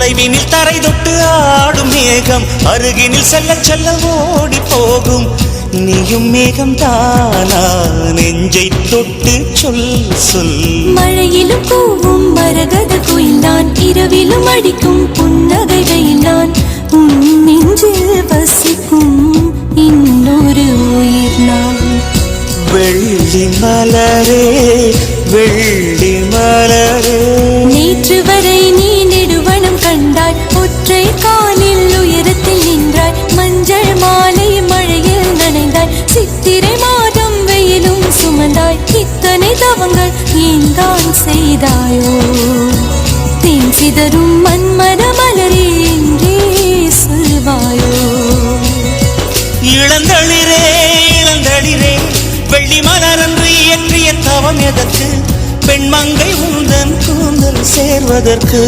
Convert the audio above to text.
தொலைவினில் தரை தொட்டு ஆடும் மேகம் அருகினில் செல்ல செல்ல ஓடி போகும். நீயும் மேகம் தானா நெஞ்சை தொட்டு சொல் சொல். மழையிலும் பூவும் மரகத குயில் நான், இரவிலும் அடிக்கும் புன்னகை வெயில் நான். உன் நெஞ்சில் வசிக்கும் இன்னொரு உயிர் நான். வெள்ளி மலரே வெள்ளி மலரே, நேற்று வரை நீ நெடுவனம் கண்டாய், ஒற்றை காலில் உயரத்தில் நின்றாய். மஞ்சள் மாலை மழையில் நனைந்தாய், சித்திரை மாதம் வெயிலும் சுமந்தாய். இத்தனை தவங்கள் ஏன் தான் செய்தாயோ? தேன் சிதறும் மன்மத மலரே என்றே சொல்வாயோ? இளந்தளிரே இளந்தளிரே, வெள்ளி மலரன்று இயற்றிய தவம் எதற்கு? பெண்மங்கை உந்தன் கூந்தல் சேர்வதற்கு.